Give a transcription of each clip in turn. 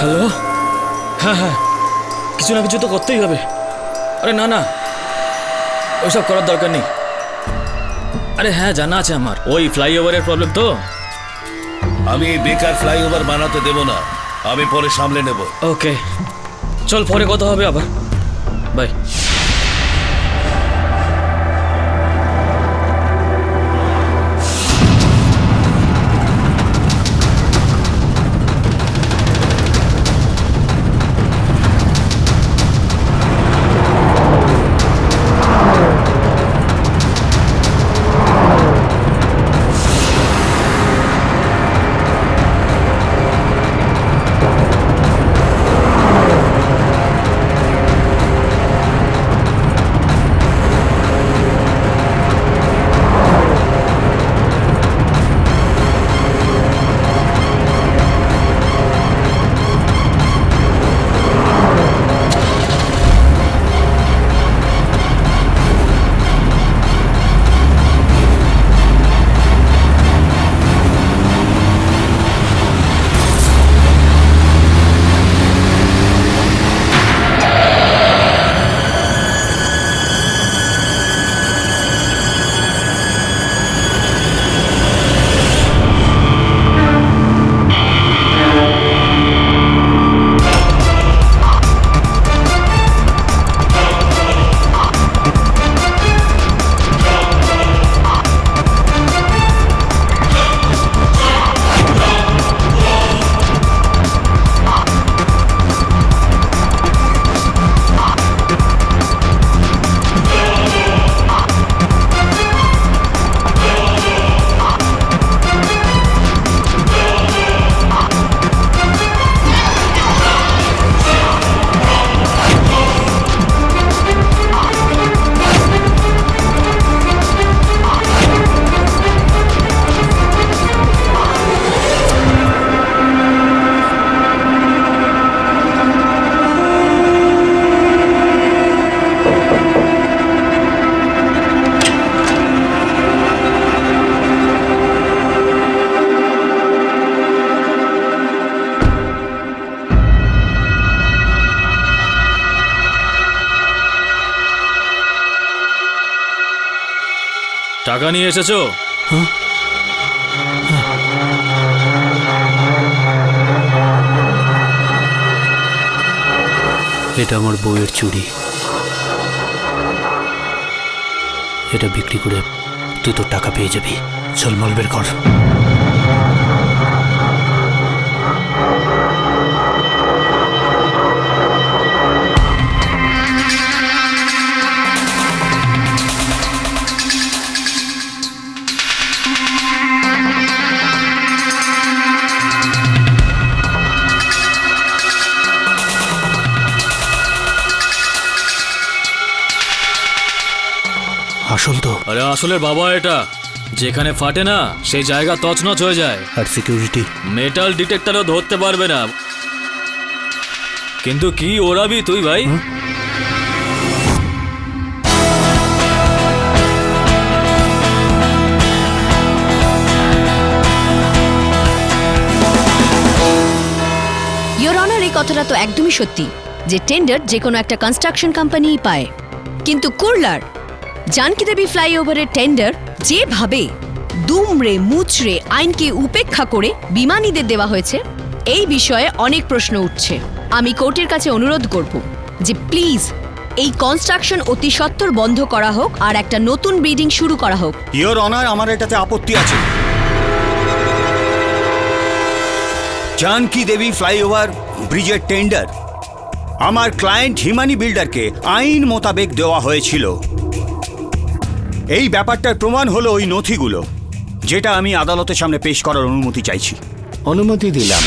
Hello. হ্যাঁ হ্যাঁ, কিছু না কিছু তো করতেই হবে। আরে না না, ওইসব করার দরকার নেই। আরে হ্যাঁ, জানা আছে আমার, ওই ফ্লাইওভারের প্রবলেম তো। আমি বেকার ফ্লাইওভার বানাতে দেব না, আমি পরে সামলে নেব। ওকে, চল পরে কথা হবে আবার। বাই। টাকা নিয়ে এসেছো? এটা আমার বউয়ের চুড়ি। এটা বিক্রি করে তুই তোর টাকা পেয়ে যাবি। চল মাল বের কর। আসল তো? আরে আসলের বাবা, এটা যেখানে ফাটে না সেই জায়গা তছনছ হয়ে যায়। আর সিকিউরিটি? মেটাল ডিটেক্টরও ধরতে পারবে না। কিন্তু কি ওড়াবি তুই ভাই? ইয়োর অনার, এই কথাটা তো একদমই সত্যি যে টেন্ডার যে কোনো একটা কনস্ট্রাকশন কোম্পানিই পায়, কিন্তু কুরলার জানকী দেবী ফ্লাইওভারের টেন্ডার যেভাবে দুমড়ে মুচড়ে আইনকে উপেক্ষা করে বিমানীদের দেওয়া হয়েছে, এই বিষয়ে অনেক প্রশ্ন উঠছে। আমি কোর্টের কাছে অনুরোধ করব যে প্লিজ এই কনস্ট্রাকশন অতি সত্বর বন্ধ করা হোক আর একটা নতুন ব্রিডিং শুরু করা হোক। ইয়োর অনার, আমার এটাতে আপত্তি আছে। জানকী দেবী ফ্লাইওভার ব্রিজের টেন্ডার আমার ক্লায়েন্ট হিমানি বিল্ডারকে আইন মোতাবেক দেওয়া হয়েছিল। এই ব্যাপারটার প্রমাণ হলো ওই নথিগুলো, যেটা আমি আদালতের সামনে পেশ করার অনুমতি চাইছি। অনুমতি দিলাম।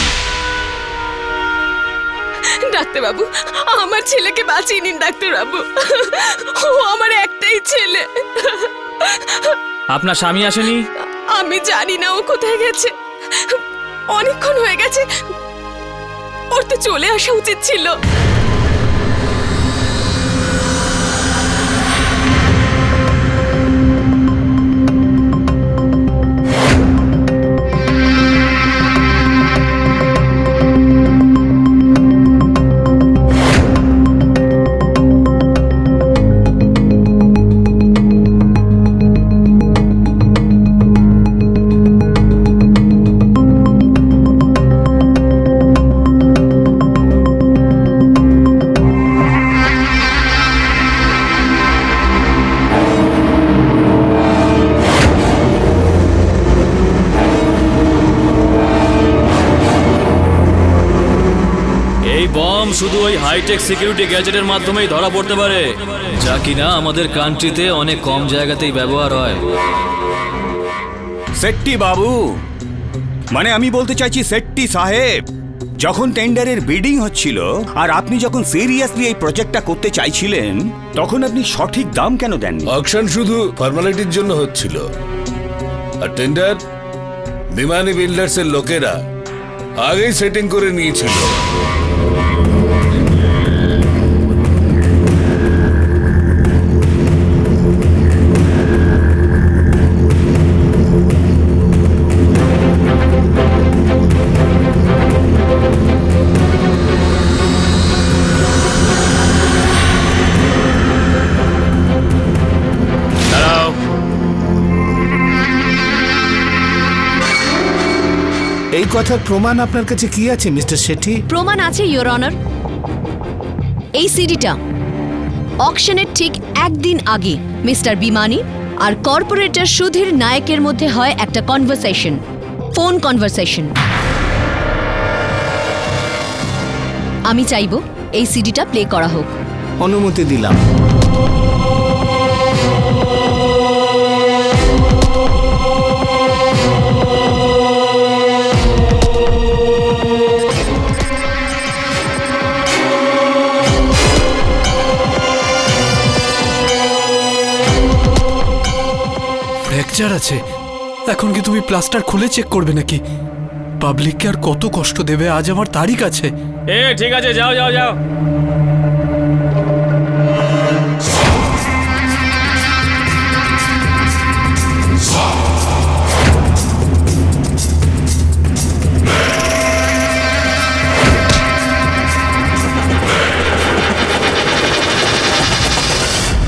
ডাক্তারবাবু, আমার ছেলেকে বাঁচিয়ে নিন ডাক্তারবাবু, ও আমার একটাই ছেলে। আপনার স্বামী আসেনি? আমি জানি না ও কোথায় গেছে, অনেকক্ষণ হয়ে গেছে, ওর তো চলে আসা উচিত ছিল। নিয়ম শুধু ওই হাইটেক সিকিউরিটি গ্যাজেটের মাধ্যমেই ধরা পড়তে পারে, যা কিনা আমাদের কান্ট্রিতে অনেক কম জায়গাতেই ব্যবহার হয়। সেট্টি বাবু, মানে আমি বলতে চাইছি সেট্টি সাহেব, যখন টেন্ডারের বিডিং হচ্ছিল আর আপনি যখন সিরিয়াসলি এই প্রজেক্টটা করতে চাইছিলেন, তখন আপনি সঠিক দাম কেন দেননি? অকশন শুধু ফর্মালিটির জন্য হচ্ছিল, আর টেন্ডার বিমানি বিল্ডার্স এর লোকেরা আগেই সেটিং করে নিয়েছিল। এই কথার প্রমাণ আপনার কাছে কি আছে মিস্টার শেঠি? প্রমাণ আছে ইওর অনার। এই সিডিটা অকশনের ঠিক একদিন আগে মিস্টার বিমানি আর কর্পোরেটর সুধীর নায়কের মধ্যে হয় একটা কনভারসেশন, ফোন কনভারসেশন। আমি চাইবো এই সিডিটা প্লে করা হোক। অনুমতি দিলাম। ফ্র্যাকচার আছে। এখন কি তুমি প্লাস্টার খুলে চেক করবে নাকি? পাবলিককে আর কত কষ্ট দেবে? আজ আমার তারিখ আছে। ঠিক আছে, যাও যাও যাও।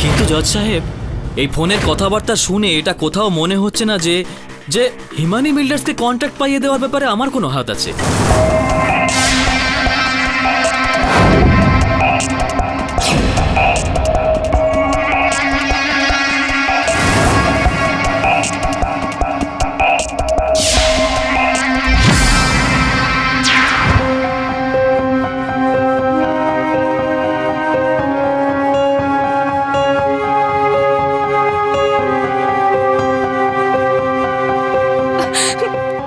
কিন্তু জজ সাহেব, এই ফোনের কথাবার্তা শুনে এটা কোথাও মনে হচ্ছে না যে যে হিমানি বিল্ডার্সকে কন্ট্যাক্ট পাইয়ে দেওয়ার ব্যাপারে আমার কোনো হাত আছে।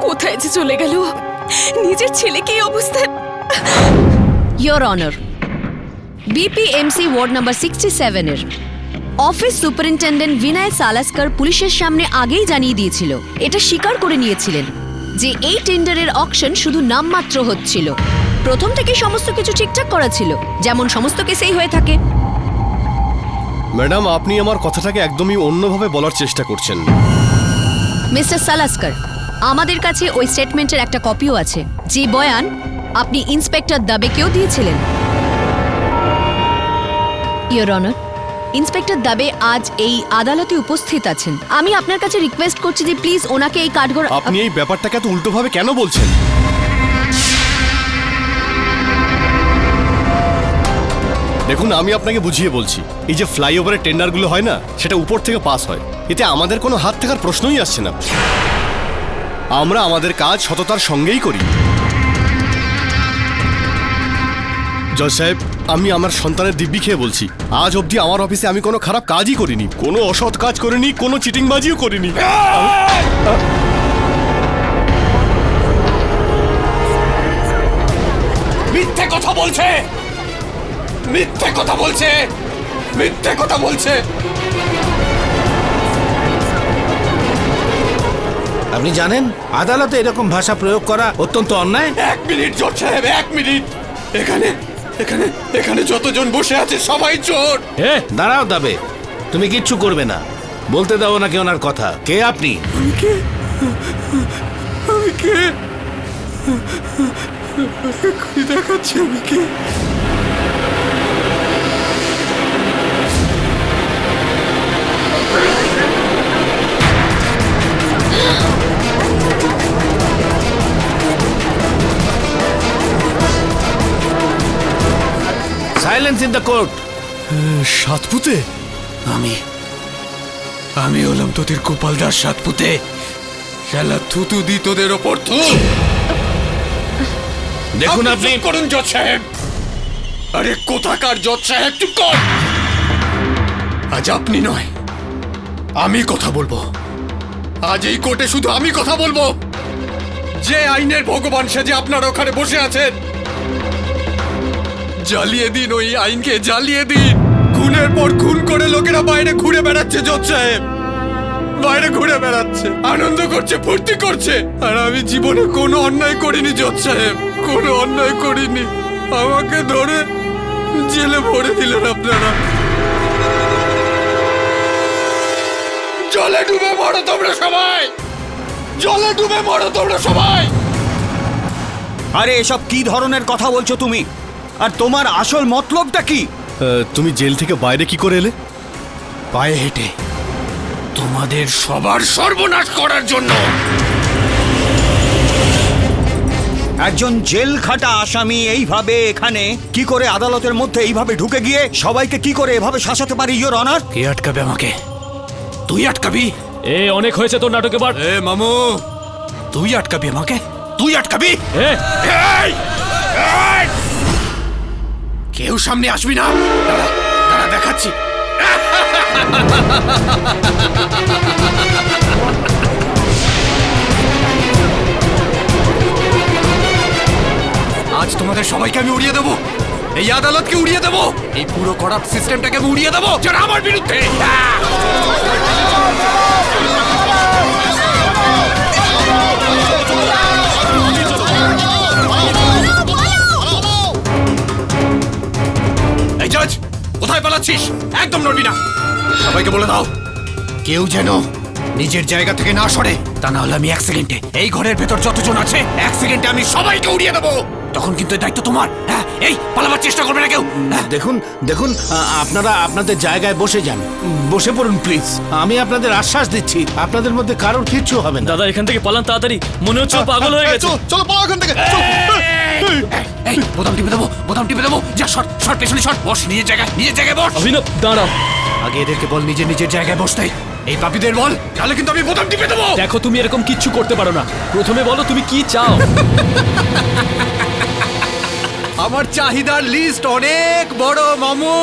কোথায় যে চলে গেল? নিজের ছেলেকে এই অবস্থায়। ইওর অনার, বিপিএমসি ওয়ার্ড নাম্বার 67 এর অফিস সুপারিনটেন্ডেন্ট বিনয় সালাস্কার পুলিশের সামনে আগেই জানিয়ে দিয়েছিল, এটা স্বীকার করে নিয়েছিলেন যে এই টেন্ডারের অকশন শুধু নামমাত্র হচ্ছিল। প্রথম থেকে সমস্ত কিছু ঠিকঠাক করা ছিল, যেমন সমস্ত কেসেই হয়ে থাকে। ম্যাডাম, আপনি আমার কথাটাকে একদমই অন্যভাবে বলার চেষ্টা করছেন। মিস্টার সালাস্কার, আমাদের কাছে ওই স্টেটমেন্টের একটা কপিও আছে, যে বয়ান আপনি ইন্সপেক্টর দাবেকেও দিয়েছিলেন। ইওর অনার, ইন্সপেক্টর দাবে আজ এই আদালতে উপস্থিত আছেন। আমি আপনার কাছে রিকোয়েস্ট করছি যে প্লিজ ওনাকে এই কাঠগড়। আপনি এই ব্যাপারটাকে এত উল্টোভাবে কেন বলছেন? দেখুন, আমি আপনাকে বুঝিয়ে বলছি, এই যে ফ্লাইওভারের টেন্ডারগুলো হয় না, সেটা উপর থেকে পাস হয়। এতে আমাদের কোনো হাত থাকার প্রশ্নই আসছে না। আমরা আমাদের কাজ সততার সঙ্গেই করি। জজ সাহেব, আমি আমার সন্তানের দিব্যি খেয়ে বলছি, আজ অবধি আমার অফিসে আমি কোনো খারাপ কাজই করিনি, কোনো অসৎ কাজ করিনি, কোনো চিটিংবাজিও করিনি। মিথ্যে কথা বলছে, মিথ্যে কথা বলছে, মিথ্যে কথা বলছে। আপনি জানেন আদালতে এরকম ভাষা প্রয়োগ করা অত্যন্ত অন্যায়। এক মিনিট জজ সাহেব, এক মিনিট। এখানে এখানে এখানে যতজন বসে আছে সবাই চোর। দাঁড়াও দাবে, তুমি কিচ্ছু করবে না, বলতে দাও নাকি ওনার কথা। কে আপনি? আমি কে? এক্ষুনি দেখাচ্ছি আমি কে। Silence in the court. Satpute? আমি হলাম তোদের গোপালদার সাতপুতে। শালা থুতু দি তোদের ওপর থু। দেখুন আপনি করুন জজ সাহেব, আরে কোথাকার জজ সাহেব, চুপ কর। আজ আপনি নয়, আমি কথা বলবো। আজ এই কোর্টে শুধু আমি কথা বলবো। যে আইনের ভগবান সেজে আপনার ওখানে বসে আছেন, জ্বালিয়ে দিন ওই আইনকে, জ্বালিয়ে দিন। খুনের পর খুন করে লোকেরা বাইরে ঘুরে বেড়াচ্ছে জজ সাহেব, বাইরে ঘুরে বেড়াচ্ছে, আনন্দ করছে, ফুর্তি করছে। আর আমি জীবনে কোনো অন্যায় করিনি জজ সাহেব, কোনো অন্যায় করিনি। আমাকে ধরে জেলে ভরে দিলেন আপনারা। জলে ডুবে মরো তোমরা সবাই, জলে ডুবে মরো তোমরা সবাই। আরে এসব কি ধরনের কথা বলছো তুমি? আর তোমার আসল মতলবটা কি? তুমি জেল থেকে বাইরে কি করে এলে? পায়ে হেঁটে তোমাদের সবার সর্বনাশ করার জন্য। একজন জেল খাটা আসামি এইভাবে এখানে কি করে আদালতের মধ্যে এইভাবে ঢুকে গিয়ে সবাইকে কি করে এভাবে শাসাতে পারি, ইওর অনার? কে আটকাবে আমাকে? তুই আটকাবি? এ অনেক হয়েছে তোর নাটকে বার। এ মামু, তুই আটকাবি আমাকে? তুই আটকাবি? এ এই! এই! কেউ সামনে আসবি না। দাঁড়া দাঁড়া, দেখাচ্ছি। আজ তোমাদের সবাইকে আমি উড়িয়ে দেবো, এই আদালতকে উড়িয়ে দেবো, এই পুরো করাপ্ট সিস্টেমটাকে আমি উড়িয়ে দেবো যারা আমার বিরুদ্ধে। এই জজ, কোথায় পালাচ্ছিস? একদম নড়বি না। সবাইকে বলে দাও কেউ যেন নিজের জায়গা থেকে না সরে, তা না হলে আমি এক সেকেন্ডে এই ঘরের ভেতর যতজন আছে এক সেকেন্ডে আমি সবাইকে উড়িয়ে দেবো। তখন কিন্তু এই দায়িত্ব তোমার। হ্যাঁ, এই পালাবার চেষ্টা করবে না কেউ। হ্যাঁ? দেখুন দেখুন, আপনারা আপনাদের জায়গায় বসে যান, বসে পড়ুন প্লিজ। আমি আপনাদের আশ্বাস দিচ্ছি আপনাদের মধ্যে কারোর কিচ্ছু হবে না। দাদা এখান থেকে পালান তাড়াতাড়ি, মনে হচ্ছে ও পাগল হয়ে গেছে। চলো পালাও এখান থেকে। এই বোতাম টিপে দেবো, বোতাম টিপে দেবো। যা শর্ট শর্ট, পেছনে শর্ট। বস নিজের জায়গায়, নিজের জায়গায় বস। অভিনব দাঁড়াও, আগে এদেরকে বল নিজের নিজের জায়গায় বসতে। এই পাপীদের বল, তাহলে কিন্তু আমি বোতাম টিপে দেবো। দেখো তুমি এরকম কিচ্ছু করতে পারো না। প্রথমে বলো তুমি কি চাও। আমার চাহিদার লিস্ট অনেক বড় মামু।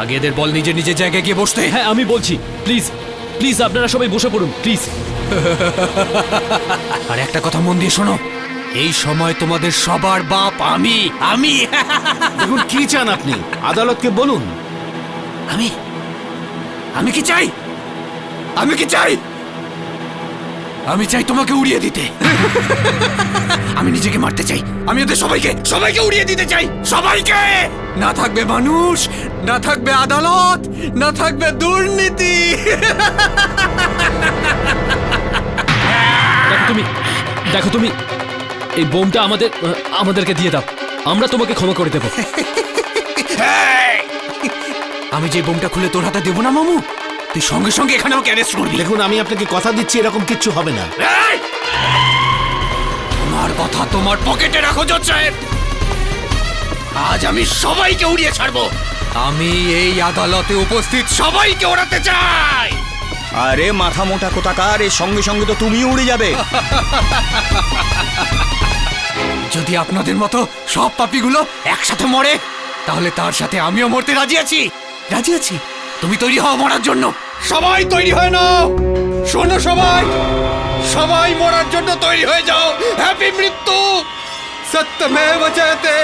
আগে এদের বল নিজের নিজের জায়গায় গিয়ে বসতে। হ্যাঁ আমি বলছি, প্লিজ প্লিজ আপনারা সবাই বসে পড়ুন প্লিজ। আর একটা কথা মন দিয়ে শোনো, এই সময় তোমাদের সবার বাপ আমি। আমি দেখুন কি চান আপনি, আদালতকে বলুন। আমি আমি কি চাই? আমি কি চাই? আমি চাই তোমাকে উড়িয়ে দিতে। আমি নিজেকে মারতে চাই। আমি ওদের সবাইকে সবাইকে উড়িয়ে দিতে চাই, সবাইকে। না থাকবে মানুষ, না থাকবে আদালত, না থাকবে দুর্নীতি। দেখো তুমি এই বোমটা আমাদেরকে দিয়ে দাও, আমরা তোমাকে ক্ষমা করে দেবো। আমি যে বোমটা খুলে তোর হাতে দেবো না মামু, তুই সঙ্গে সঙ্গে এখানে আমাকে অ্যারেস্ট করবি। দেখুন আমি আপনাকে কথা দিচ্ছি এরকম কিচ্ছু হবে না। এই! তোমার কথা তোমার পকেটে রাখো জজ সাহেব। আজ আমি সবাইকে উড়িয়ে ছাড়বো। আমি এই আদালতে উপস্থিত সবাইকে ওড়াতে চাই। আরে মাথা মোটা কোথাকার, এর সঙ্গে সঙ্গে তো তুমিও উড়ে যাবে। যদি আপনাদের মতো সব পাপীগুলো একসাথে মরে, তাহলে তার সাথে আমিও মরতে রাজি আছি। রাজি আছি। তুমি তৈরি হও মরার জন্য। সবাই তৈরি হয়ে নাও। শোনো সবাই, সবাই মরার জন্য তৈরি হয়ে যাও। হ্যাপি মৃত্যু। সত্যমেব জয়তে,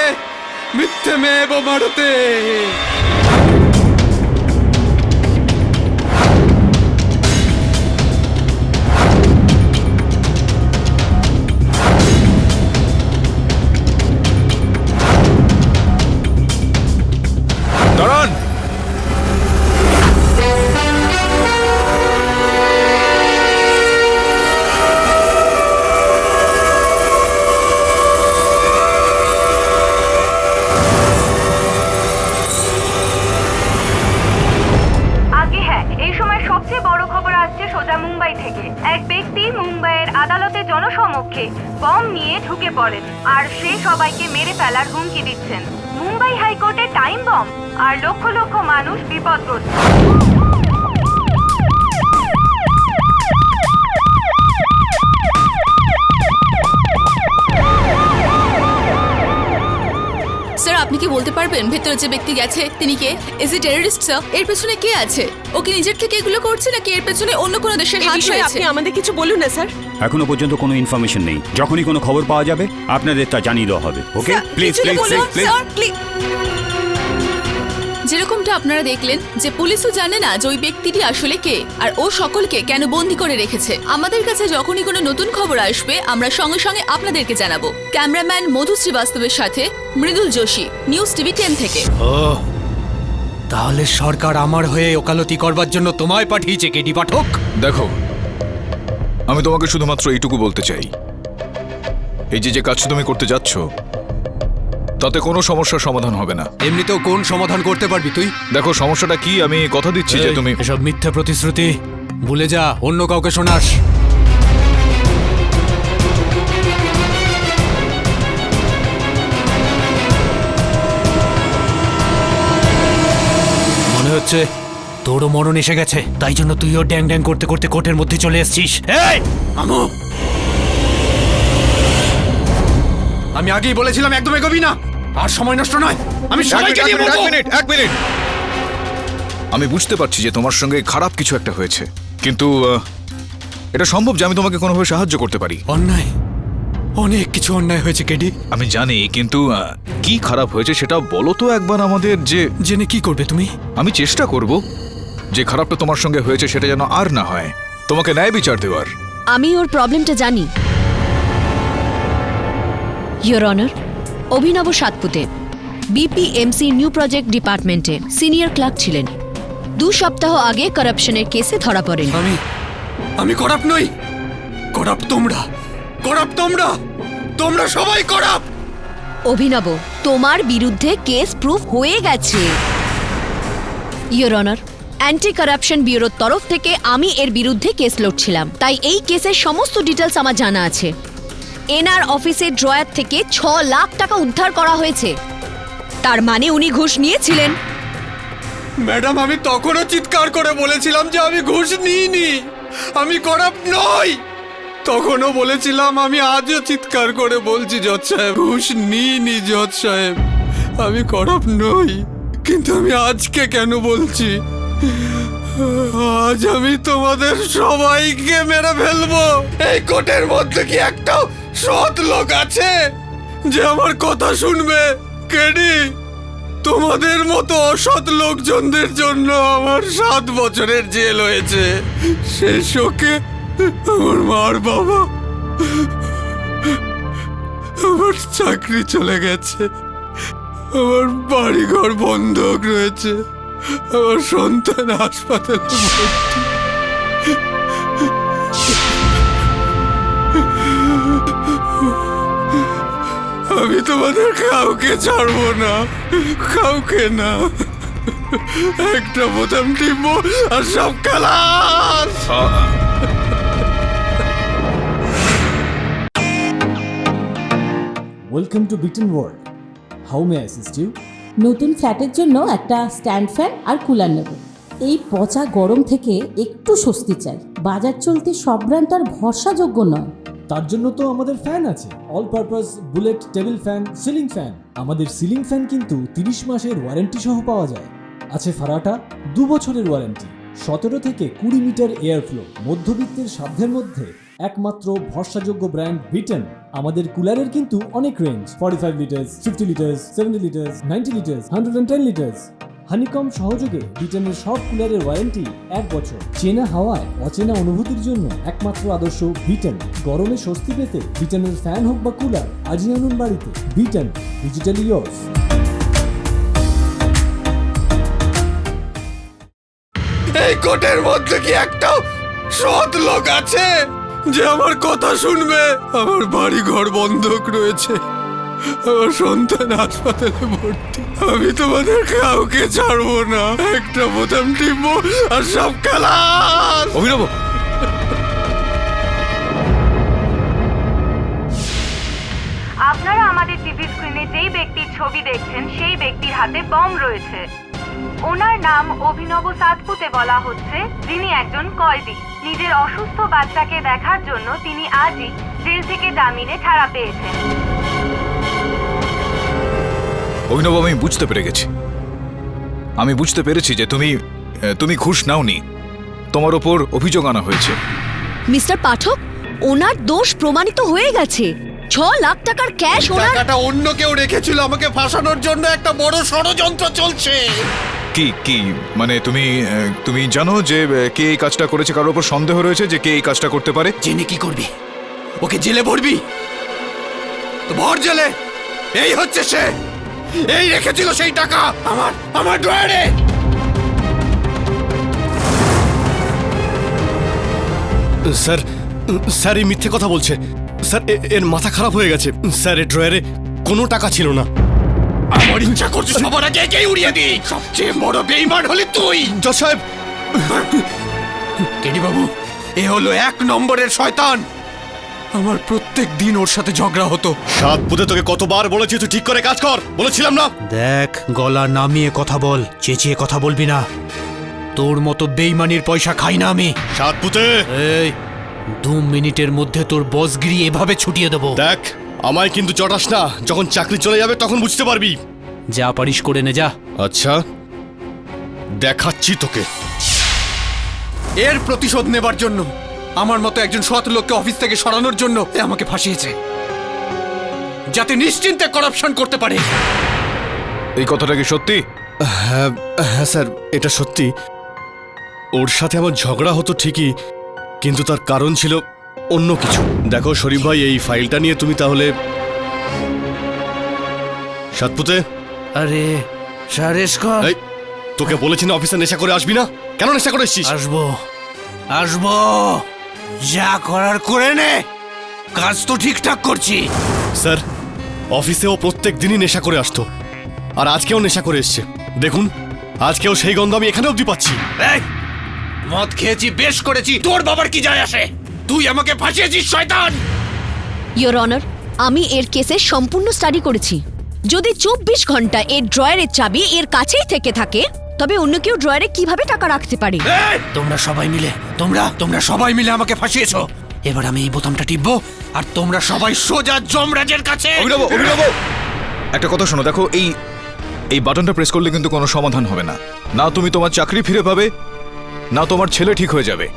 মিথ্যেমেব মরতে। দাঁড়ান। মুম্বাই থেকে এক ব্যক্তি মুম্বাইয়ের আদালতে জনসমক্ষে বম নিয়ে ঢুকে পড়েন আর সে সবাইকে মেরে ফেলার হুমকি দিচ্ছেন। মুম্বাই হাইকোর্টে টাইম বম আর লক্ষ লক্ষ মানুষ বিপদগ্রস্ত। স্যার আপনি কি বলতে পারেন পারবেন ভেতরে যে ব্যক্তি গেছে তিনি কে? Is it terrorist sir? এর পেছনে কে আছে? ও কি নিজের থেকে এগুলো করছে নাকি এর পেছনে অন্য কোনো দেশের হাত রয়েছে? আপনি আমাদের কিছু বলুন না স্যার। এখনো পর্যন্ত কোনো ইনফরমেশন নেই। যখনই কোনো খবর পাওয়া যাবে আপনাদের তা জানিয়ে দেওয়া হবে। ওকে, প্লিজ প্লিজ প্লিজ। যেরকমটা আপনারা দেখলেন যে পুলিশও জানে না যে ওই ব্যক্তিটি আসলে কে আর ও সকলকে কেন বন্দি করে রেখেছে। আমাদের কাছে যখনই কোনো নতুন খবর আসবে আমরা সঙ্গে সঙ্গে আপনাদেরকে জানাবো। ক্যামেরাম্যান মধু শ্রীবাস্তবের সাথে মৃদুল যোশী, নিউজ টিভি 10 থেকে। ও তাহলে সরকার আমার হয়ে ওকালতি করবার জন্য তোমায় পাঠিয়েছে কেডি পাঠক? দেখো, আমি তোমাকে শুধুমাত্র এইটুকু বলতে চাই, এই যে কাজ তুমি করতে যাচ্ছ তাতে কোনো সমস্যার সমাধান হবে না। এমনিতেও কোন সমাধান করতে পারবি তুই? দেখো সমস্যাটা কি, আমি কথা দিচ্ছি যে তুমি এসব মিথ্যা প্রতিশ্রুতি ভুলে যা, অন্য কাউকে শোনাস। মনে হচ্ছে তোরও মরণ এসে গেছে, তাই জন্য তুইও ড্যাং ড্যাং করতে করতে কোর্টের মধ্যে চলে এসেছিস। এই আমু, আমি আগেই বলেছিলাম একদম এগোবি না। আর সময় নষ্ট নয়, আমি সবাইকে নিয়ে বলবো। এক মিনিট। আমি বুঝতে পারছি যে তোমার সঙ্গে খারাপ কিছু একটা হয়েছে, কিন্তু এটা সম্ভব যে আমি তোমাকে কোনোভাবে সাহায্য করতে পারি। অন্যায়, অনেক কিছু অন্যায় হয়েছে কেডি। আমি জানি, কিন্তু কি খারাপ হয়েছে সেটা বলো তো একবার আমাদের। যে জেনে কি করবে তুমি? আমি চেষ্টা করব যে খারাপটা তোমার সঙ্গে হয়েছে সেটা যেন আর না হয়, তোমাকে ন্যায় বিচার দেওয়ার। আমি ওর প্রবলেমটা জানি। ইয়োর অনার, অভিনব সাতপুতে বিপিএমসি নিউ প্রজেক্ট ডিপার্টমেন্টে সিনিয়র ক্লার্ক ছিলেন। 2 সপ্তাহ আগে করাপশনের কেসে ধরা পড়েন। আমি করাপ্ট নই। করাপ্ট তোমরা, করাপ্ট তোমরা, তোমরা সবাই করাপ্ট। অভিনব, তোমার বিরুদ্ধে কেস প্রুফ হয়ে গেছে। ইয়োর অনার, অ্যান্টি কারাপশন ব্যুরোর তরফ থেকে আমি এর বিরুদ্ধে কেস লড়ছিলাম, তাই এই কেসের সমস্ত ডিটেলস আমার জানা আছে। এনআর অফিসের ড্রয়ার থেকে 6 লাখ টাকা উদ্ধার করা হয়েছে। তার মানে উনি ঘুষ নিয়েছিলেন। ম্যাডাম, আমি তখনও চিৎকার করে বলেছিলাম যে আমি ঘুষ নিইনি, আমি করাপ্ট নই। তখনও বলেছিলাম, আমি আজও চিৎকার করে বলছি জজ সাহেব, ঘুষ নিইনি জজ সাহেব, আমি করাপ্ট নই। কিন্তু আমি আজকে কেন বলছি? আজ আমি তোমাদের সবাইকে মেরে ফেলবো। এই কোর্টের মধ্যে কি একটাও সৎ লোক আছে যে আমার কথা শুনবে? কেডি, তোমাদের মতো অসৎ লোকজনদের জন্য আমার 7 বছরের জেল হয়েছে। সেই শোকে আমার মার বাবা, আমার চাকরি চলে গেছে, আমার বাড়িঘর বন্ধক রয়েছে, আমার সন্তান হাসপাতালে ভর্তি। আমি তোমাদের কাউকে ছাড়বো না, কাউকে না। একটা বোতাম টিপবো আর সব খালাস। Welcome to Beaton world. How may I assist you? নতুন ফ্ল্যাটের জন্য একটা স্ট্যান্ড ফ্যান আর কুলার নেব। এই পচা গরম থেকে একটু স্বস্তি চাই। বাজার চলতে সব ব্র্যান্ড আর ভরসাযোগ্য নয়। তার জন্য তো আমাদের ফ্যান আছে, all purpose bullet table fan, ceiling fan. আমাদের সিলিং ফ্যান কিন্তু 30 মাসের ওয়ারেন্টি সহ পাওয়া যায়। আছে ফারাটা 2 বছরের ওয়ারেন্টি, 17 থেকে 20 মিটার এয়ার ফ্লো, মধ্যবিত্তের সাধ্যের মধ্যে একমাত্র ভরসাযোগ্য ব্র্যান্ড বিটন। আমাদের কুলারের কিন্তু অনেক range, 45 litres, 50 litres, 70 litres, 90 litres, 110 litres. Honeycomb সহযোগে বিটনের সব কুলারের ওয়ারেন্টি 1 বছর। চেনা হাওয়ায় অচেনা অনুভূতির জন্য একমাত্র আদর্শ বিটন। গরমে স্বস্তি পেতে বিটনের ফ্যান হোক বা কুলার, আজই আনুন বাড়িতে। Vuitton, digitally yours. এই কোর্টের মধ্যে কি একটাও সৎ লোক আছে যে আমার কথা শুনবে? আমার বাড়ি ঘর বন্ধক রয়েছে, আমার সন্তান হাসপাতালে ভর্তি। আমি তোমাদের কাউকে ছাড়বো না, একটা বোতাম টিপবো আর সব খালাস। অভিনব, আপনারা আমাদের টিভি স্ক্রিনে যেই ব্যক্তির ছবি দেখছেন সেই ব্যক্তির হাতে বম রয়েছে। ওনার নাম অভিনব সাতপুতে বলা হচ্ছে, যিনি একজন কয়েদি। নিজের অসুস্থ বাচ্চাকে দেখার জন্য তিনি আজই জেল থেকে জামিনে ছাড়া পেয়েছেন। অভিনব, আমি বুঝতে পেরে গেছি। আমি বুঝতে পেরেছি যে তুমি ঘুষ নাওনি, তোমার ওপর অভিযোগ আনা হয়েছে। মিস্টার পাঠক, ওনার দোষ প্রমাণিত হয়ে গেছে। 6 লাখ টাকার ক্যাশ ওনার। টাকাটা অন্য কেউ রেখেছিল আমাকে ফাঁসানোর জন্য। একটা বড় ষড়যন্ত্র চলছে। কি মানে তুমি জানো যে কে এই কাজটা করেছে? কারোর উপর সন্দেহ রয়েছে যে কে এই কাজটা করতে পারে? জেনে কি করবি? ওকে জেলে ভরবি তো ভর জেলে। এই হচ্ছে সে, এই রেখেছিল সেই টাকা আমার ড্রয়ারে। স্যার এই মিথ্যে কথা বলছে। স্যার এর মাথা খারাপ হয়ে গেছে। স্যার এর ড্রয়ারে কোনো টাকা ছিল না। আমার ইচ্ছা করছে সবার আগে একেই উড়িয়ে দিই। সবচেয়ে বড় বেঈমান হলি তুই। জজ সাহেব। কেডি বাবু, এ হলো 1 নম্বরের শয়তান। আমার প্রত্যেক দিন ওর সাথে ঝগড়া হতো। সাতপুতে তোকে কতবার বলেছি তুই ঠিক করে কাজ কর, বলেছিলাম না? দেখ, গলা নামিয়ে কথা বল, চেঁচিয়ে কথা বলবি না। তোর মতো বেইমানির পয়সা খাই না আমি। সাতপুতে এই 2 মিনিটের মধ্যে তোর বসগিরি এভাবে ছুটিয়ে দেবো। দেখ, আমায় কিন্তু চটাস না। যখন চাকরি চলে যাবে তখন বুঝতে পারবি। যা পারিস করে নে, যা। আচ্ছা, দেখাচ্ছি তোকে। এর প্রতিশোধ নেবার জন্য, আমার মতো একজন সৎ লোককে অফিস থেকে সরানোর জন্য এ আমাকে ফাঁসিয়েছে, যাতে নিশ্চিন্তে করাপশন করতে পারে। এই কথাটা কি সত্যি? হ্যাঁ স্যার, এটা সত্যি। ওর সাথে আমার ঝগড়া হতো ঠিকই, কিন্তু তার কারণ ছিল অন্য কিছু। দেখো শরীফ ভাই, এই ফাইলটা নিয়ে তুমি তাহলে সাতপুতে। আরে সারেশ কর। এই, তোকে বলেছি না অফিসে নেশা করে আসবি না? কেন নেশা করে এসছিস? আসবো, যা করার করে নে। কাজ তো ঠিকঠাক করছি। স্যার, অফিসেও প্রত্যেক দিনই নেশা করে আসতো, আর আজকেও নেশা করে এসছে। দেখুন, আজকেও সেই গন্ধ আমি এখানে অবধি পাচ্ছি। মদ খেয়েছি, বেশ করেছি, তোর বাবার কি যায় আসে? তুই আমাকে ফাঁসিয়েছিস শয়তান। ইয়োর অনার, আমি এর কেসে সম্পূর্ণ স্টাডি করেছি। যদি 24 ঘন্টা এর ড্রয়ারের চাবি এর কাছেই থেকে থাকে, তবে অন্য কেউ ড্রয়ারে কিভাবে টাকা রাখতে পারে? তোমরা সবাই মিলে আমাকে ফাঁসিয়েছো। এবার আমি এই বোতামটা টিপবো আর তোমরা সবাই সোজা যমরাজের কাছে। অভিনব, একটা কথা শোনো। দেখো, এই বাটনটা প্রেস করলে কিন্তু কোনো সমাধান হবে না। না তুমি তোমার চাকরি ফিরে পাবে, না তোমার ছেলে ঠিক হয়ে যাবে।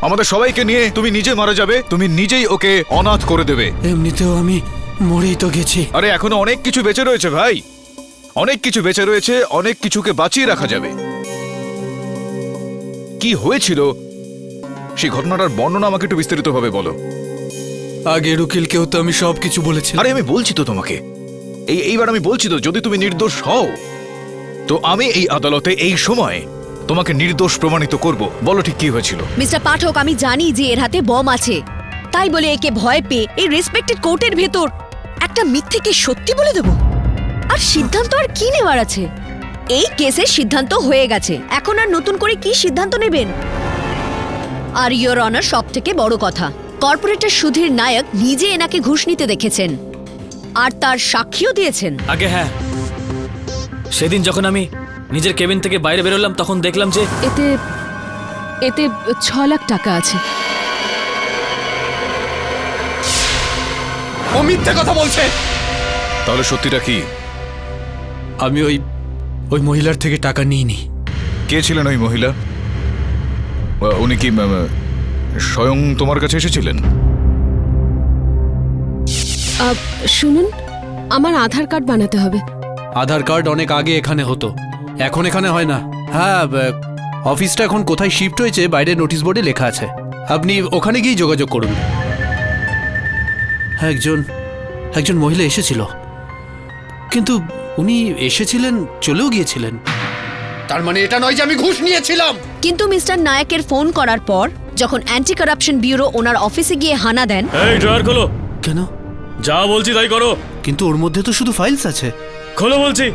আমাদের সবাইকে নিয়ে তুমি নিজে মারা যাবে, তুমি নিজেই ওকে অনাথ করে দেবে। এমনিতেও আমি মরেই তো গেছি। আরে এখনো অনেক কিছু বেঁচে রয়েছে ভাই, অনেক কিছু বেঁচে রয়েছে, অনেক কিছুকে বাঁচিয়ে রাখা যাবে। কি হয়েছিল সেই ঘটনাটার বর্ণনা আমাকে একটু বিস্তারিতভাবে বলো। আগের উকিলকেও তো আমি সবকিছু বলেছি। আরে আমি বলছি তো তোমাকে, এইবার আমি বলছি তো, যদি তুমি নির্দোষ হও তো আমি এই আদালতে এই সময় তোমাকে নির্দোষ প্রমাণিত করব। বলো ঠিক কি হয়েছিল? মিস্টার পাঠক, আমি জানি যে এর হাতে বম আছে, তাই বলে একে ভয় পেয়ে এই রেসপেক্টেড কোর্টের ভেতর একটা মিথ্যেকে সত্যি বলে দেব? আর সিদ্ধান্ত আর কি নেওয়ার আছে? এই কেসের সিদ্ধান্ত হয়ে গেছে, এখন আর নতুন করে কি সিদ্ধান্ত নেবেন? আর ইয়োর অনার, সব থেকে বড় কথা, কর্পোরেটর সুধীর নায়ক নিজে এনাকে ঘুষ নিতে দেখেছেন আর তার সাক্ষীও দিয়েছেন। আগে হ্যাঁ, সেদিন যখন আমি নিজের কেবিন থেকে বাইরে বেরোলাম তখন দেখলাম যে এতে 6 লাখ টাকা আছে। ও মিথ্যে কথা বলছে। তাহলে সত্যিটা কি? আমি ওই মহিলার থেকে টাকা নিইনি। কে ছিলেন ওই মহিলা? উনি কি স্বয়ং তোমার কাছে এসেছিলেন? শুনুন, আমার আধার কার্ড বানাতে হবে। আধার কার্ড অনেক আগে এখানে হতো, এখন এখানে হয় না। হ্যাঁ, অফিসটা এখন কোথায় শিফট হয়েছে বাইরে নোটিশ বোর্ডে লেখা আছে, আপনি ওখানে গিয়ে যোগাযোগ করুন। হ্যাঁ, একজন মহিলা এসেছিল, কিন্তু উনি এসেছিলেন চলেও গিয়েছিলেন। তার মানে এটা নয় যে আমি ঘুষ নিয়েছিলাম। কিন্তু মিস্টার নায়কের ফোন করার পর যখন অ্যান্টি কারাপশন ব্যুরো ওনার অফিসে গিয়ে হানা দেন। এই ড্রয়ার খোলো। কেন? যা বলছি তাই করো। কিন্তু ওর মধ্যে তো শুধু ফাইলস আছে। খোলো বলছি।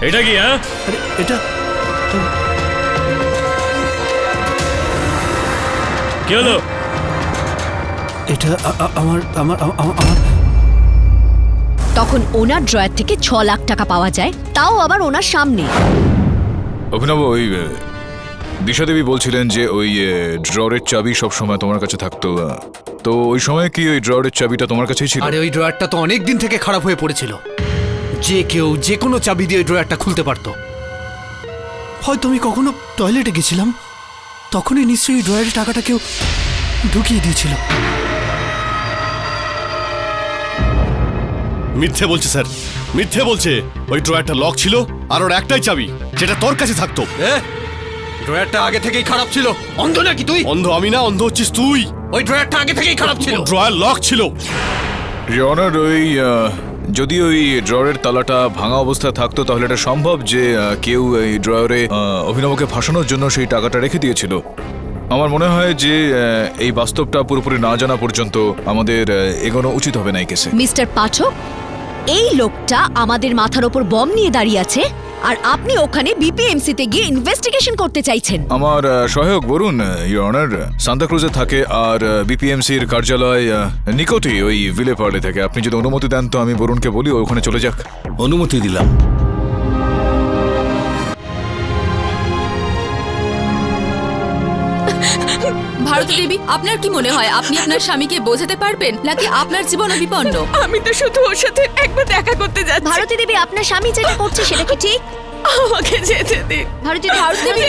এটা কি? হ্যাঁ, এটা কি হলো? এটা আমার। তখন ওনার ড্রয়ার থেকে 6 লাখ টাকা পাওয়া যায়, তাও আবার ওনার সামনে। অভিনব, ওই দিশা দেবী বলছিলেন যে ওই ড্রয়ারের চাবি সবসময় তোমার কাছে থাকতো। তো ওই সময় কি ওই ড্রয়ারের চাবিটা তোমার কাছেই ছিল? আরে ওই ড্রয়ারটা তো অনেক দিন থেকে খারাপ হয়ে পড়েছিল। যে কেউ যে কোনো চাবি দিয়ে ওই ড্রয়ারটা খুলতে পারতো। হয়তো আমি কখনো টয়লেটে গেছিলাম, তখনই নিশ্চয়ই ওই ড্রয়ারের টাকাটা কেউ ঢুকিয়ে দিয়েছিল। মিথ্যে বলছে স্যার, মিথ্যে বলছে। ওই ড্রয়ারটা লক ছিল আর ওর একটাই চাবি, যেটা তোর কাছে থাকতো। ড্রয়ারটা আগে থেকেই খারাপ ছিল। অন্ধ নাকি তুই? অন্ধ আমি না, অন্ধ হচ্ছিস তুই। ওই ড্রয়ারটা আগে থেকেই খারাপ ছিল। ড্রয়ার লক ছিল। ইওর অনার, ওই যদি ওই ড্রয়ারের তালাটা ভাঙা অবস্থায় থাকতো তাহলে এটা সম্ভব যে কেউ এই ড্রয়ারে অভিনবকে ফাঁসানোর জন্য সেই টাকাটা রেখে দিয়েছিল। আমার মনে হয় যে এই বাস্তবটা পুরোপুরি না জানা পর্যন্ত আমাদের এগোনো উচিত হবে না এই কেসে। মিস্টার পাঠক, এই লোকটা আমাদের মাথার ওপর বম নিয়ে দাঁড়িয়ে আছে আর আপনি ওখানে বিপিএমসিতে গিয়ে ইনভেস্টিগেশন করতে চাইছেন। আমার সহায়ক বরুণ ইওর অনার সান্তাক্রুজে থাকে আর বিপিএমসির কার্যালয় নিকটই ওই ভিলে পার্লে থাকে। আপনি যদি অনুমতি দেন তো আমি বরুণকে বলি ওখানে চলে যাক। অনুমতি দিলাম। ভারতী দেবী, আপনার কি মনে হয় আপনি আপনার স্বামীকে বোঝাতে পারবেন, নাকি আপনার জীবন বিপন্ন? আমি তো শুধু ওর সাথে একবার দেখা করতে যাচ্ছি। ভারতী দেবী, আপনার স্বামী যেটা করছে সেটা কি ঠিক? আমাকে যেতে দিন। ভারতী দেবী,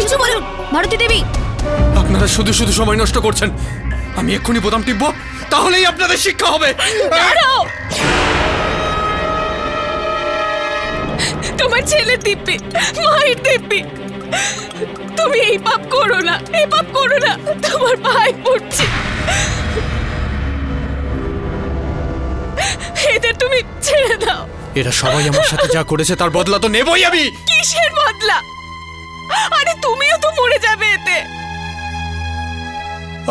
কিছু বলুন। ভারতী দেবী, আপনারা শুধু শুধু সময় নষ্ট করছেন। আমি এক্ষুনি বোতাম টিপবো, তাহলেই আপনাদের শিক্ষা হবে। দাঁড়াও। তোমার ছেলে দিব্যি, মায়ের দিব্যি, তুমি এই পাপ করো না, এই পাপ করো না। তোমার ভাই পড়ছে, এদের তুমি ছেড়ে দাও। এরা সবাই আমার সাথে যা করেছে তার বদলা তো নেবই আমি। কিসের বদলা? আরে তুমিও তো মরে যাবে এতে।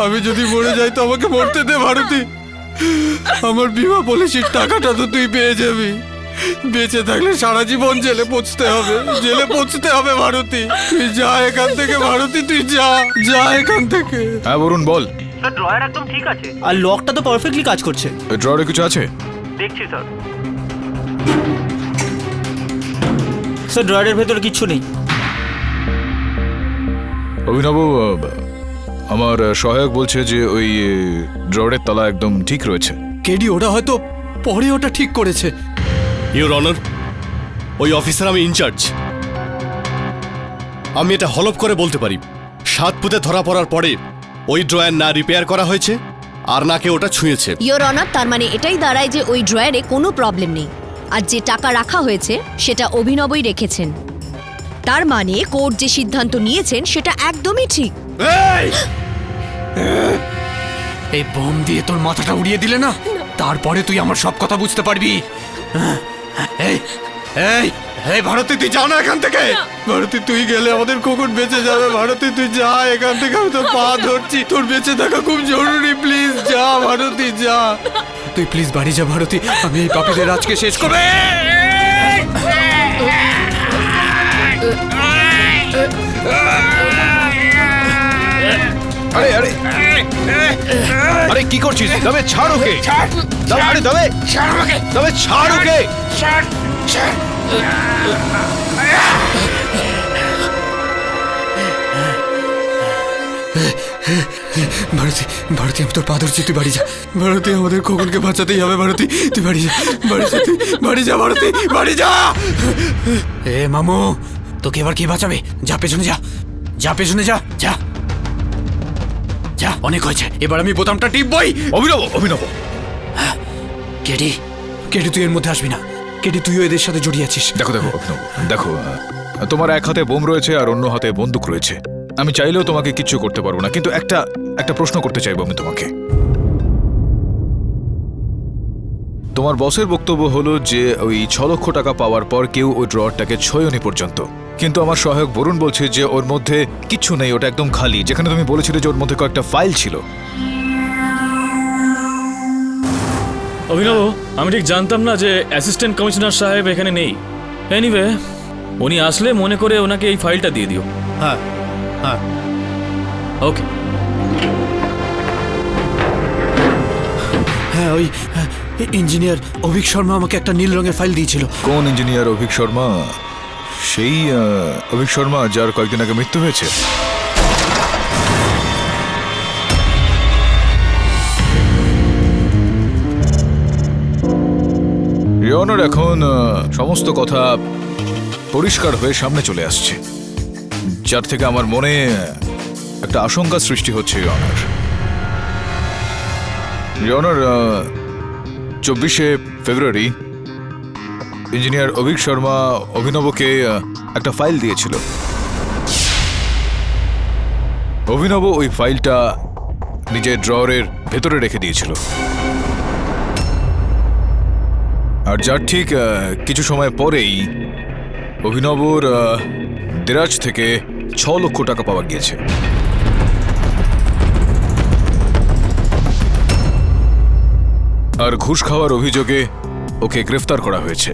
আমি যদি মরে যাই তো আমাকে মরতে দে ভারতী। আমার বিমা পলিসির টাকাটা তো তুই পেয়ে যাবি। বেঁচে থাকলে সারা জীবন জেলে পৌঁছতে হবে, জেলে পৌঁছতে হবে ভারতী। তুই যা এখান থেকে ভারতী, তুই যা, যা এখান থেকে। হ্যাঁ বরুণ বল। স্যার ড্রয়ার একদম ঠিক আছে আর লকটা তো পারফেক্টলি কাজ করছে। ওই ড্রয়ারে কিছু আছে? দেখছি স্যার। স্যার ড্রয়ারের ভেতরে কিচ্ছু নেই। অভিনব, আমার সহায়ক বলছে যে ওই ড্রয়ারের তালা একদম ঠিক রয়েছে। কেডি ওরা হয়তো পরে ওটা ঠিক করেছে। ইওর অনার, ওই অফিসার আমি ইনচার্জ। আমি এটা হলফ করে বলতে পারি, 7 পুঁতে ধরা পড়ার পরে ওই ড্রয়ার না রিপেয়ার করা হয়েছে আর না কেউ ওটা ছুঁয়েছে। ইওর অনার, তার মানে এটাই দাঁড়ায় যে ওই ড্রয়ারে কোনো প্রবলেম নেই আর যে টাকা রাখা হয়েছে সেটা অভিনবই রেখেছেন। তার মানে কোর্ট যে সিদ্ধান্ত নিয়েছেন সেটা একদমই ঠিক। এই বম দিয়ে তোর মাথাটা উড়িয়ে দিলে না, তারপরে তুই আমার সব কথা বুঝতে পারবি। এই এই এই ভারতী, তুই যা না এখান থেকে। ভারতী, তুই গেলে আমাদের কুকুর বেঁচে যাবে। ভারতী, তুই যা এখান থেকে, আমি তোর পা ধরছি। তোর বেঁচে থাকা খুব জরুরি, প্লিজ যা ভারতী, যা। তুই প্লিজ বাড়ি যা ভারতী, আমি এই পাপীদের আজকে শেষ করবে। আরে আরে আরে কি করছিস? তবে ছাড় ওকে। আরে তবে ছাড় ওকে, তবে ছাড় ওকে। ভারতী, ভারতী, আমি তোর পা ধরছি, তুই বাড়ি যা। ভারতী, আমাদের খোকনকে বাঁচাতেই হবে। ভারতী, তুই বাড়ি যা, বাড়ি যা, তুই বাড়ি যা ভারতী, বাড়ি যা। এ মামু, তোকে এবার কে বাঁচাবে? যা পেছনে যা, যা পেছনে যা, যা যা। অনেক হয়েছে, এবার আমি বোতামটা টিপবই। অভিনব, অভিনব। কেডি, কেডি, তুই এর মধ্যে আসবি না। কেডি, তুইও এদের সাথে জড়িয়ে আছিস। দেখো দেখো অভিনব, দেখো, তোমার এক হাতে বোম রয়েছে আর অন্য হাতে বন্দুক রয়েছে। আমি চাইলেও তোমাকে কিচ্ছু করতে পারবো না, কিন্তু একটা প্রশ্ন করতে চাইবো আমি তোমাকে। তোমার বসের বক্তব্য হলো যে ওই 6 লক্ষ টাকা পাওয়ার পর কেউ ওই ড্রয়ারটাকে ছোঁয়নি পর্যন্ত, কিন্তু আমার সহায়ক বরুণ বলছে যে ওর মধ্যে কিচ্ছু নেই, ওটা একদম খালি, যেখানে তুমি বলেছিলে যে ওর মধ্যে কয়েকটা ফাইল ছিল। অভিনব, আমি ঠিক জানতাম না যে অ্যাসিস্ট্যান্ট কমিশনার সাহেব এখানে নেই। এনিওয়ে, উনি আসলে মনে করে ওনাকে এই ফাইলটা দিয়ে দিও। হ্যাঁ হ্যাঁ, ওকে। হ্যাঁ, ওই ইঞ্জিনিয়ার অভিক শর্মা আমাকে একটা নীল রঙের ফাইল দিয়েছিল। কোন ইঞ্জিনিয়ার অভিক শর্মা? সেই অভিক শর্মা যার কয়েকদিন আগে মৃত্যু হয়েছে। ইওর অনার, এখন সমস্ত কথা পরিষ্কার হয়ে সামনে চলে আসছে, যার থেকে আমার মনে একটা আশঙ্কা সৃষ্টি হচ্ছে। ইওর অনার, 24শে ফেব্রুয়ারি ইঞ্জিনিয়ার অভিক শর্মা অভিনবকে একটা ফাইল দিয়েছিল। অভিনব ওই ফাইলটা নিজের ড্রয়ারের ভেতরে রেখে দিয়েছিল, আর যার ঠিক কিছু সময় পরেই অভিনবর দেরাজ থেকে 6 লক্ষ টাকা পাওয়া গিয়েছে। আর ঘুষ খাওয়ার অভিযোগে ওকে গ্রেফতার করা হয়েছে।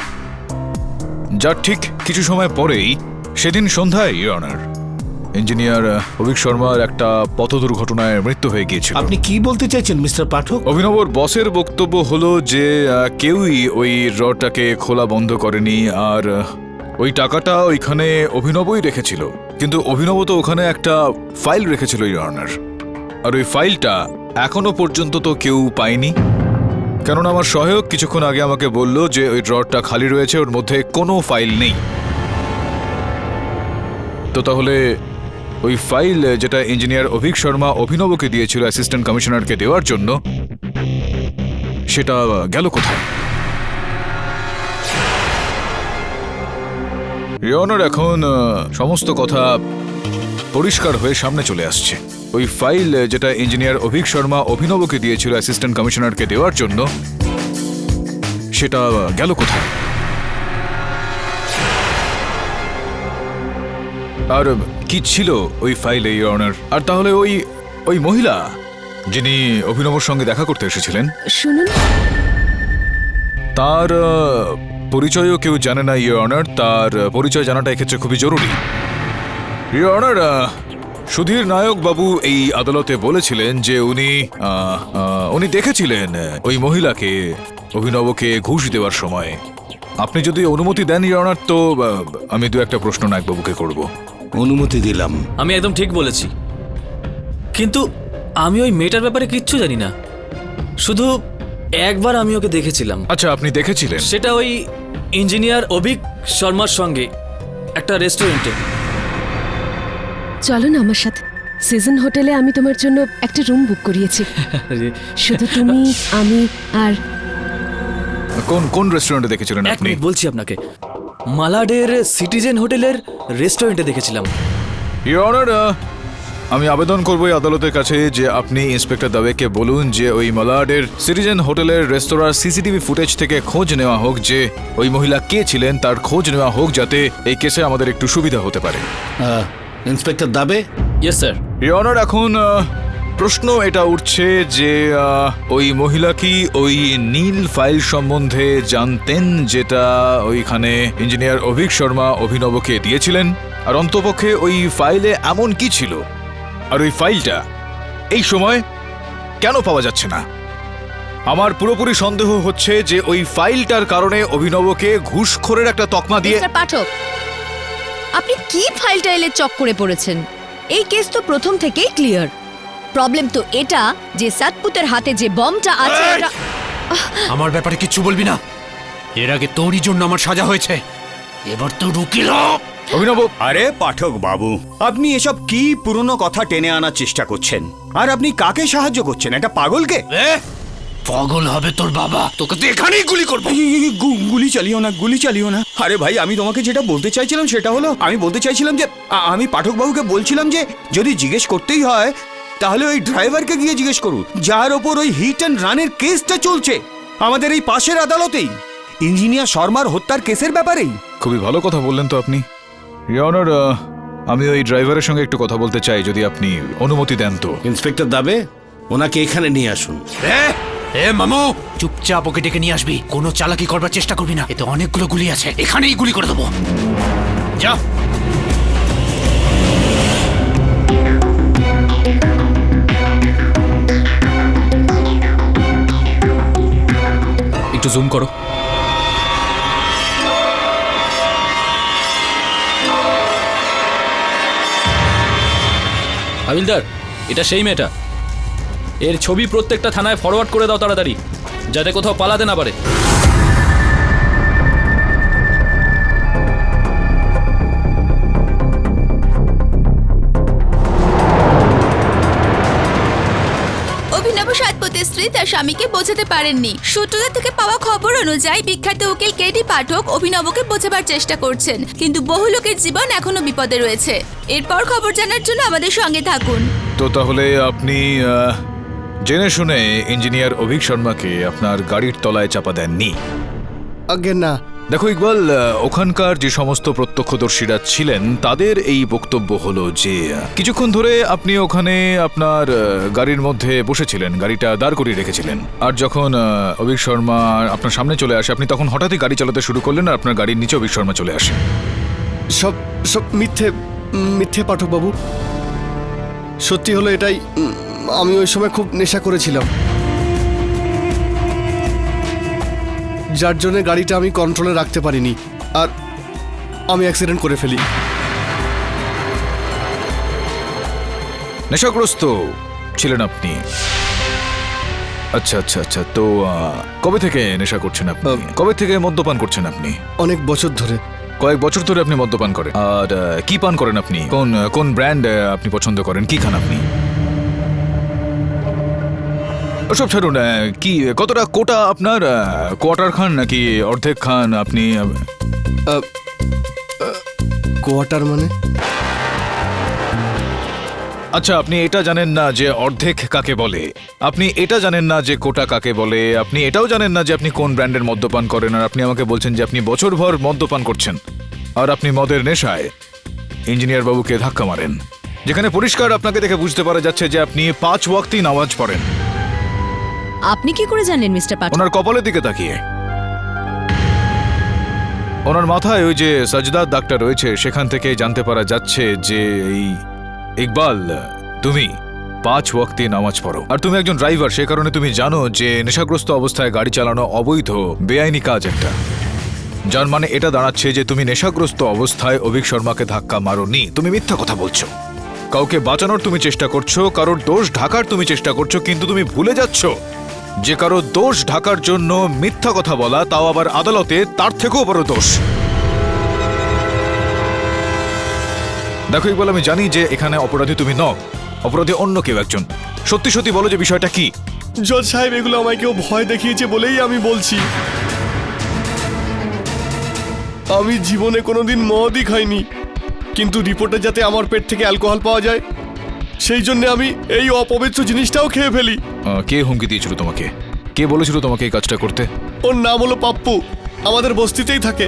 যার ঠিক কিছু সময় পরেই সেদিন সন্ধ্যায় ইওর অনার, ইঞ্জিনিয়ার অভিক শর্মার একটা পথ দুর্ঘটনায় মৃত্যু হয়ে গিয়েছিল। আপনি কি বলতে চাইছেন মিস্টার পাঠক? অভিনবর বসের বক্তব্য হলো যে কেউই ওই ড্রটাকে খোলা বন্ধ করেনি, আর ওই টাকাটা ওইখানে অভিনবই রেখেছিল। কিন্তু অভিনব তো ওখানে একটা ফাইল রেখেছিল ইওর অনার, আর ওই ফাইলটা এখনো পর্যন্ত তো কেউ পায়নি। কেননা আমার সহায়ক কিছুক্ষণ আগে আমাকে বলল যে ওই ড্রটা খালি রয়েছে, ওর মধ্যে কোনো ফাইল নেই। তো তাহলে ওই ফাইল যেটা ইঞ্জিনিয়ার অভিক শর্মা অভিনবকে দিয়েছিল অ্যাসিস্ট্যান্ট কমিশনারকে দেওয়ার জন্য, সেটা গেল কোথায়? ইওর অনার, এখন সমস্ত কথা পরিষ্কার হয়ে সামনে চলে আসছে। ওই ফাইল যেটা ইঞ্জিনিয়ার অভিক শর্মা অভিনবকে দিয়েছিল অ্যাসিস্ট্যান্ট কমিশনারকে দেওয়ার জন্য, সেটা গেল কোথায়? আর কি ছিল ওই ফাইলে ইওর অনার? আর তাহলে ওই মহিলা যিনি অভিনবর সঙ্গে দেখা করতে এসেছিলেন, শুনুন, তার পরিচয়ও কেউ জানে না ইওর অনার। তার পরিচয় জানাটা এক্ষেত্রে খুবই জরুরি। ইওর অনার, সুধীর নায়ক বাবু এই আদালতে বলেছিলেন যে উনি দেখেছিলেন ওই মহিলাকে অভিনবকে ঘুষ দেওয়ার সময়। আপনি যদি অনুমতি দেন ইওর অনার, তো আমি দু একটা প্রশ্ন নায়ক বাবুকে করব। অনুমতি দিলাম। আমি একদম ঠিক বলেছি, কিন্তু আমি ওই মেয়েটার ব্যাপারে কিচ্ছু জানি না। শুধু একবার আমি ওকে দেখেছিলাম। আচ্ছা, আপনি দেখেছিলেন? সেটা ওই ইঞ্জিনিয়ার অভিক শর্মার সঙ্গে একটা রেস্টুরেন্টে। চলো না আমার সাথে। সিজন হোটেলে আমি তোমার জন্য একটা রুম বুক করিয়েছি। শুধু তুমি, আমি আর কোন রেস্টুরেন্টে দেখেছিলেন আপনি? বলছি আপনাকে, মালাডের সিটিজেন হোটেলের রেস্টুরেন্টে দেখেছিলাম। ইওর অনার, আমি আবেদন করব এই আদালতের কাছে যে আপনি ইন্সপেক্টর দাবেকে বলুন যে ওই মালাডের সিটিজেন হোটেলের রেস্তোরাঁর সিসিটিভি ফুটেজ থেকে খোঁজ নেওয়া হোক, যে ওই মহিলা কে ছিলেন তার খোঁজ নেওয়া হোক, যাতে এই কেসে আমাদের একটু সুবিধা হতে পারে। ইন্সপেক্টর দাবে? Yes sir. ইওর অনার, এখন প্রশ্ন এটা উঠছে যে ওই মহিলা কি ওই নীল ফাইল সম্বন্ধে জানতেন যেটা ওইখানে ইঞ্জিনিয়ার অভিক শর্মা অভিনবকে দিয়েছিলেন? আর অন্তপক্ষে ওই ফাইলে এমন কি ছিল, আর ওই ফাইলটা এই সময় কেন পাওয়া যাচ্ছে না? আমার পুরোপুরি সন্দেহ হচ্ছে যে ওই ফাইলটার কারণে অভিনবকে ঘুষখোরের একটা তকমা দিয়ে। মিস্টার পাঠক, আপনি কি ফাইলটা এলে চক করে পড়েছেন? এই কেস তো প্রথম থেকেই ক্লিয়ার। প্রবলেম তো এটা যে সাতপুতের হাতে যে বমটা আছে ওটা। আমার ব্যাপারে কিচ্ছু বলবি না। এর আগে তোরই জন্য আমার সাজা হয়েছে, এবার তো রুকিল। অভিনব, আরে পাঠক বাবু, আপনি এসব কি পুরনো কথা টেনে আনার চেষ্টা করছেন? আর আপনি কাকে সাহায্য করছেন? একটা পাগলকে? পাগল হবে তোর বাবা, তোকে তো এখানেই গুলি করবো। গুলি চালিও না, গুলি চালিও না। আরে ভাই, আমি তোমাকে যেটা বলতে চাইছিলাম সেটা হলো, আমি বলতে চাইছিলাম যে আমি পাঠক বাবুকে বলছিলাম যে যদি জিজ্ঞেস করতেই হয় তাহলে ওই ড্রাইভারকে গিয়ে জিজ্ঞেস করুন, যার ওপর ওই হিট অ্যান্ড রানের কেসটা চলছে আমাদের এই পাশের আদালতেই, ইঞ্জিনিয়ার শর্মার হত্যার কেসের ব্যাপারেই। খুবই ভালো কথা বললেন তো আপনি। ইওর অনার, আমি ওই ড্রাইভারের সঙ্গে একটু কথা বলতে চাই, যদি আপনি অনুমতি দেন তো। ইন্সপেক্টর দাবে, ওনাকে এখানে নিয়ে আসুন। মামু, চুপচাপ ওকে ডেকে নিয়ে আসবি। কোনো চালাকি করবার চেষ্টা করবি না, এতে অনেকগুলো গুলি আছে, এখানেই গুলি করে দেবো। যা। একটু জুম করো। হাবিলদার, এটা সেই মেয়েটা। এর ছবি প্রত্যেকটা থানায় ফরওয়ার্ড করে দাও তাড়াতাড়ি, যাতে কোথাও পালাতে না পারে। অবধি তার স্বামীকে বোঝাতে পারেননি। সূত্রদের থেকে পাওয়া খবর অনুযায়ী বিখ্যাত উকিল কেডি পাঠক অভিনবকে বোঝাবার চেষ্টা করছেন, কিন্তু বহু লোকের জীবন এখনো বিপদে রয়েছে। এরপর খবর জানার জন্য আমাদের সঙ্গে থাকুন। তো তাহলে আপনি জেনে শুনে ইঞ্জিনিয়ার অভিক শর্মাকে আপনার গাড়ির তলায় চাপা দেননি? আগে না। দেখো ইকবাল, ওখানকার যে সমস্ত প্রত্যক্ষদর্শীরা ছিলেন তাদের এই বক্তব্য হলো যে কিছুক্ষণ ধরে আপনি ওখানে আপনার গাড়ির মধ্যে বসেছিলেন, গাড়িটা দাঁড় করিয়ে রেখেছিলেন, আর যখন অভিক শর্মা আপনার সামনে চলে আসে আপনি তখন হঠাৎই গাড়ি চালাতে শুরু করলেন আর আপনার গাড়ির নিচে অভিক শর্মা চলে আসে। সব সব মিথ্যে মিথ্যে পাঠক বাবু। সত্যি হলো এটাই, আমি ওই সময় খুব নেশা করেছিলাম, যার জন্য গাড়িটা আমি কন্ট্রোলে রাখতে পারিনি আর আমি অ্যাক্সিডেন্ট করে ফেলি। নেশাগ্রস্ত ছিলেন আপনি? আচ্ছা আচ্ছা আচ্ছা, তো কবে থেকে নেশা করছেন আপনি? কবে থেকে মদ্যপান করছেন আপনি? অনেক বছর ধরে। কয়েক বছর ধরে আপনি মদ্যপান করেন? আর কি পান করেন আপনি? কোন কোন ব্র্যান্ড আপনি পছন্দ করেন? কি খান আপনি? ওসব ছাড়ুন, কি কতটা কোটা আপনার? কোয়ার্টার খান নাকি অর্ধেক খান আপনি? কোয়ার্টার মানে? আচ্ছা, আপনি এটা জানেন না যে অর্ধেক কাকে বলে? আপনি এটা জানেন না যে কোটা কাকে বলে? আপনি এটাও জানেন না যে আপনি কোন ব্র্যান্ডের মদ্যপান করেন? আর আপনি আমাকে বলছেন যে আপনি বছরভর মদ্যপান করছেন আর আপনি মদের নেশায় ইঞ্জিনিয়ার বাবুকে ধাক্কা মারেন, যেখানে পরিষ্কার আপনাকে দেখে বুঝতে পারা যাচ্ছে যে আপনি 5 ওয়াক্তই নামাজ পড়েন। আপনি কি করে জানেন মিস্টার পাঠক? ওনার কপালের দিকে তাকিয়ে। ওনার মাথায় ওই যে সাজদার দাগটা রয়েছে, সেখান থেকে জানতে পারা যাচ্ছে যে এই ইকবাল, তুমি 5 ওয়াক্তে নামাজ পড়ো আর তুমি একজন ড্রাইভার, সে কারণে তুমি জানো যে নেশাগ্রস্ত অবস্থায় গাড়ি চালানো অবৈধ, বেআইনি কাজ একটা। যার মানে এটা দাঁড়াচ্ছে যে তুমি নেশাগ্রস্ত অবস্থায় অভিক শর্মাকে ধাক্কা মারোনি, তুমি মিথ্যা কথা বলছো। কাউকে বাঁচানোর তুমি চেষ্টা করছো, কারোর দোষ ঢাকার তুমি চেষ্টা করছো, কিন্তু তুমি ভুলে যাচ্ছ যে কারো দোষ ঢাকার জন্য মিথ্যা কথা বলা, তাও আবার আদালতে, তার থেকেও বড় দোষ। দেখো ইকবাল, আমি জানি যে এখানে অপরাধী তুমি নও, অপরাধী অন্য কেউ একজন। সত্যি সত্যি বলো যে বিষয়টা কি? জজ সাহেব, এগুলো আমায় কেউ ভয় দেখিয়েছে বলেই আমি বলছি। আমি জীবনে কোনোদিন মদই খাইনি, কিন্তু রিপোর্টে যাতে আমার পেট থেকে অ্যালকোহল পাওয়া যায় সেই জন্য আমি এই অপবিত্র জিনিসটাও খেয়ে ফেলি। কে হুমকি দিয়েছিল তোমাকে? কে বলেছিল তোমাকে এই কাজটা করতে? ওর নাম হলো পাপ্পু, আমাদের বস্তিতেই থাকে।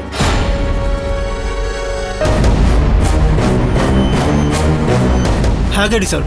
হ্যাঁ গেডি স্যার।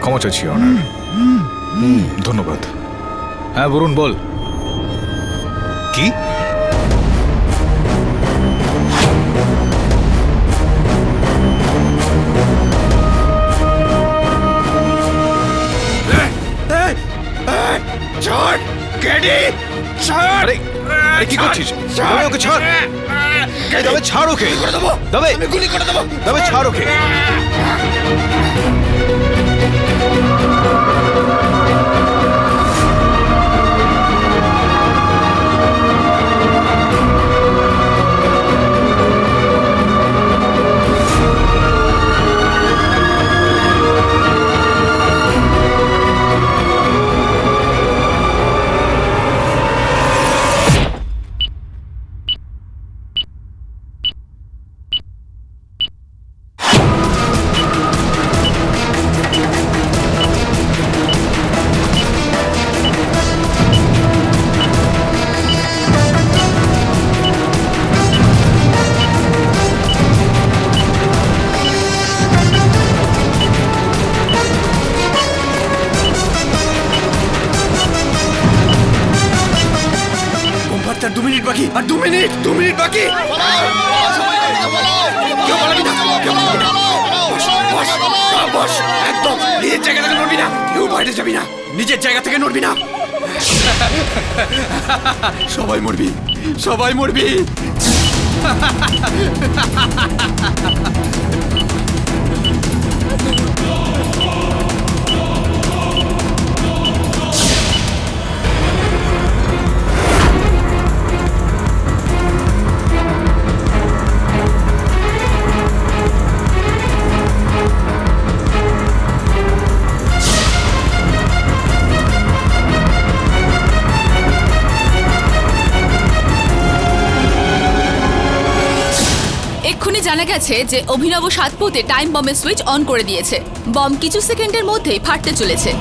ক্ষমা চাইছি অনার। ধন্যবাদ। হ্যাঁ বরুণ, বল। কি? ছাড় কেডি, ছাড়। আরে কি করছিস? দাবে ওকে ছাড়। দাবে ছাড় ওকে। দাবে গুলি করে দেবো। দাবে ছাড় ওকে। মিনিট বাকি, আর 2 মিনিট, 2 মিনিট বাকি। কেউ পালাবি না, কেউ পালাবি না। বস, বস, একদম নিজের জায়গা থেকে নড়বি না, কেউ বাইরে যাবি না, নিজের জায়গা থেকে নড়বি না। সবাই মরবি, সবাই মরবি। এক্ষুনি জানা গেছে যে অভিনব সাতপুতে টাইম বম্বের সুইচ অন করে দিয়েছে। বম কিছু সেকেন্ডের মধ্যেই ফাটতে চলেছে।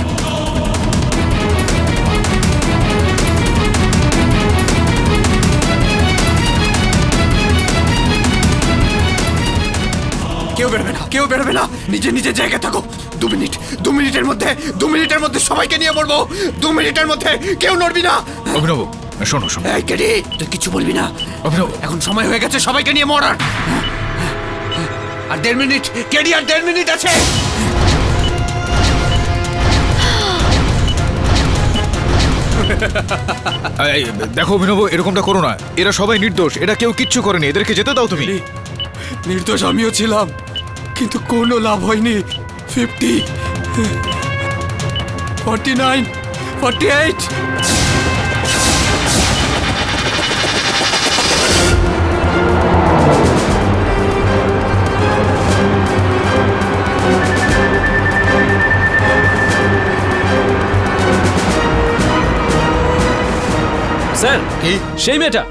কেউ বেরোবে না, কেউ বেরোবে না, নিজের নিজের জায়গায় থাকো। 2 মিনিট, 2 মিনিটের মধ্যে, 2 মিনিটের মধ্যে সবাইকে নিয়ে মরবো। 2 মিনিটের মধ্যে কেউ নড়বি না। অভিনব শোনো শোনো, এই কেডি, তুই কিছু বলবি না। অভিনব, এখন সময় হয়ে গেছে সবাইকে নিয়ে মরার। আর 1.5 মিনিট, কেডি, আর 1.5 মিনিট আছে। এই, দেখো অভিনব, এরকমটা করো না, এরা সবাই নির্দোষ, এরা কেউ কিচ্ছু করেনি, এদেরকে যেতে দাও তুমি। নির্দোষ আমিও ছিলাম, কিন্তু কোনো লাভ হয়নি। 50, 49, 48। স্যার কি সেই মেয়েটা,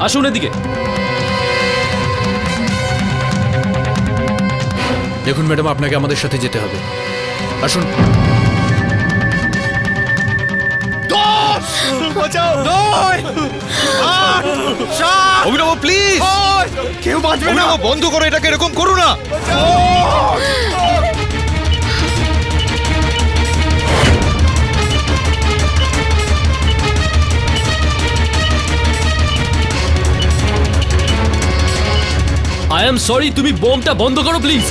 আসুন এদিকে। দেখুন ম্যাডাম, আপনাকে আমাদের সাথে যেতে হবে, আসুন। অভিনব প্লিজ, কেউ বাঁচবে না। অভিনব বন্ধ করো, এটাকে এরকম করো না। আই এম সরি, তুমি বোমটা বন্ধ করো প্লিজ।